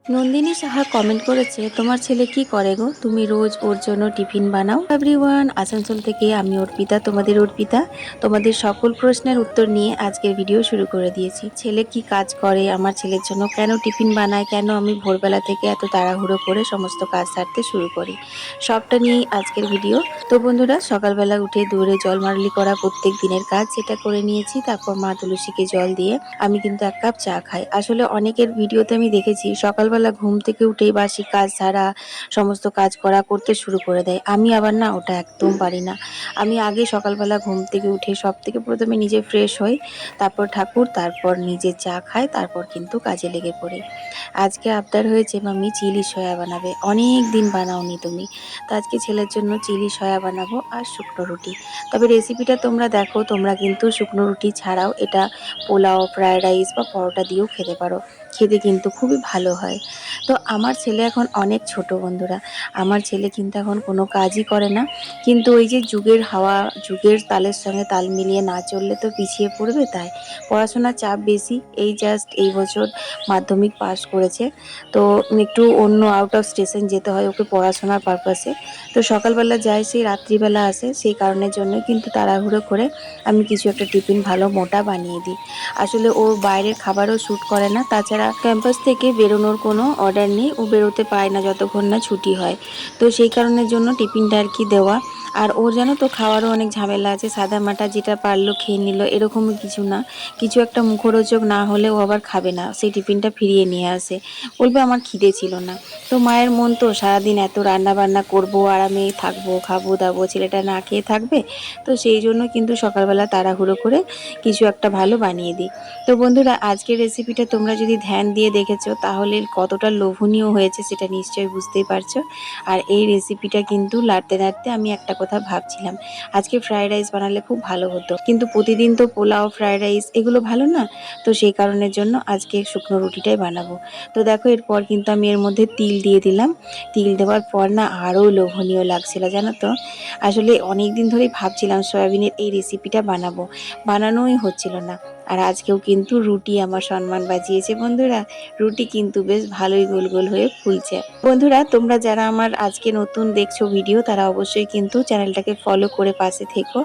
Nandini Saha comment করেছে, তোমার ছেলে কি করে গো, তুমি রোজ ওর জন্য টিফিন বানাও। এভরিওয়ান, আসানসোল থেকে আমি অর্পিতা, তোমাদের অর্পিতা। তোমাদের সকল প্রশ্নের উত্তর নিয়ে আজকের ভিডিও শুরু করে দিয়েছি। ছেলে কি কাজ করে, আমার ছেলের জন্য কেন টিফিন বানায়, কেন আমি ভোরবেলা থেকে এত তাড়াহুড়ো করে সমস্ত কাজ সারতে শুরু করি, সবটা নিয়েই আজকের ভিডিও। তো বন্ধুরা, সকালবেলা উঠে দৌড়ে জল মারলি করা প্রত্যেক দিনের কাজ সেটা করে নিয়েছি। তারপর মা তুলসীকে জল দিয়ে আমি কিন্তু এক কাপ চা খাই। আসলে অনেকের ভিডিওতে আমি দেখেছি সকালবেলা ঘুম থেকে উঠেই বাসি কাজ সারা, সমস্ত কাজ করতে শুরু করে দেয়। আমি আবার না, ওটা একদম পারি না। আমি আগে সকালবেলা ঘুম থেকে উঠে সব থেকে প্রথমে নিজে ফ্রেশ হই, তারপর ঠাকুর, তারপর নিজে চা খাই, তারপর কিন্তু কাজে লেগে পড়ি। আজকে আবদার হয়েছে মাম্মি চিলি সয়া বানাবে, অনেক দিন বানাওনি তুমি। তো আজকে ছেলের জন্য চিলি সয়া বানাবো আর শুকনো রুটি। তবে রেসিপিটা তোমরা দেখো, তোমরা কিন্তু শুকনো রুটি ছাড়াও এটা পোলাও, ফ্রায়েড রাইস বা পরোটা দিয়েও খেতে পারো। খেতে কিন্তু খুবই ভালো হয়। তো আমার ছেলে এখন অনেক ছোট বন্ধুরা, আমার ছেলে কিন্তু এখন কোনো কাজই করে না। কিন্তু ওই যে যুগের হাওয়া, যুগের তালের সঙ্গে তাল মিলিয়ে না চললে তো পিছিয়ে পড়বে, তাই পড়াশোনার চাপ বেশি। এই জাস্ট এই বছর মাধ্যমিক পাস করেছে, তো একটু অন্য আউট অফ স্টেশন যেতে হয় ওকে পড়াশোনার পারপাসে। তো সকালবেলা যায়, সেই রাত্রিবেলা আসে, সেই কারণের জন্য কিন্তু তাড়াহুড়ো করে আমি কিছু একটা টিফিন ভালো মোটা বানিয়ে দিই। আসলে ওর বাইরের খাবারও শ্যুট করে না, তাছাড়া ক্যাম্পাস থেকে বেরোনোর কোনো অর্ডার নেই, ও বেরোতে পায় না যতক্ষণ না ছুটি হয়। তো সেই কারণের জন্য টিফিনটা আর কি দেওয়া। আর ওর জানো তো খাওয়ারও অনেক ঝামেলা আছে, সাদা মাটা যেটা পারলো খেয়ে নিল এরকমও কিছু না। কিছু একটা মুখরোচক না হলে ও আবার খাবে না, সেই টিফিনটা ফিরিয়ে নিয়ে আসে, বলবে আমার খিদে ছিল না। তো মায়ের মন তো, সারাদিন এত রান্না বান্না করবো, আরামে থাকবো, খাবো দাবো, ছেলেটা না খেয়ে থাকবে। তো সেই জন্য কিন্তু সকালবেলা তাড়াহুড়ো করে কিছু একটা ভালো বানিয়ে দিই। তো বন্ধুরা, আজকের রেসিপিটা তোমরা যদি ধ্যান দিয়ে দেখেছো তাহলে কতটা লোভনীয় হয়েছে সেটা নিশ্চয়ই বুঝতেই পারছো। আর এই রেসিপিটা কিন্তু লাড়তে লাড়তে আমি একটা কথা ভাবছিলাম, আজকে ফ্রাইড রাইস বানালে খুব ভালো হতো, কিন্তু প্রতিদিন তো পোলাও, ফ্রাইড রাইস এগুলো ভালো না। তো সেই কারণের জন্য আজকে শুকনো রুটিটাই বানাবো। তো দেখো, এরপর কিন্তু আমি এর মধ্যে তিল দিয়ে দিলাম। তিল দেওয়ার পর না আরও লোভনীয় লাগছিল জানো তো। আসলে অনেক দিন ধরেই ভাবছিলাম সয়াবিনের এই রেসিপিটা বানাবো, বানানোই হচ্ছিল না। আর আজকেও কিন্তু রুটি আমার সম্মান বাজিয়েছে বন্ধুরা, রুটি কিন্তু বেশ ভালোই গোল গোল হয়ে ফুলছে। বন্ধুরা, তোমরা যারা আমার আজকে নতুন দেখছো ভিডিও, তারা অবশ্যই কিন্তু চ্যানেলটাকে ফলো করে পাশে থেকো।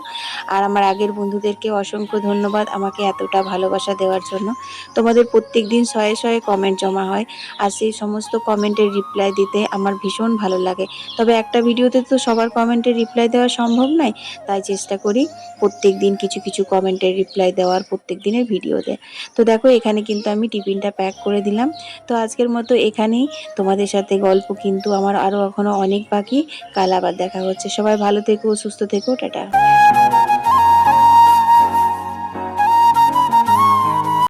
আর আমার আগের বন্ধুদেরকে অসংখ্য ধন্যবাদ আমাকে এতটা ভালোবাসা দেওয়ার জন্য। তোমাদের প্রত্যেক দিন শয়ে শয়ে কমেন্ট জমা হয়, আর সেই সমস্ত কমেন্টের রিপ্লাই দিতে আমার ভীষণ ভালো লাগে। তবে একটা ভিডিওতে তো সবার কমেন্টের রিপ্লাই দেওয়া সম্ভব নয়, তাই চেষ্টা করি প্রত্যেক দিন কিছু কিছু কমেন্টের রিপ্লাই দেওয়ার, প্রত্যেক দিনের ভিডিওতে। তো দেখো, এখানে কিন্তু আমি টিফিনটা প্যাক করে দিলাম। তো আজকের মতো এখানেই, তোমাদের সাথে গল্প কিন্তু আমার আরও এখনও অনেক বাকি। কাল আবার দেখা হচ্ছে। সবাই ভালো থেকো, সুস্থ থেকো, টাটা।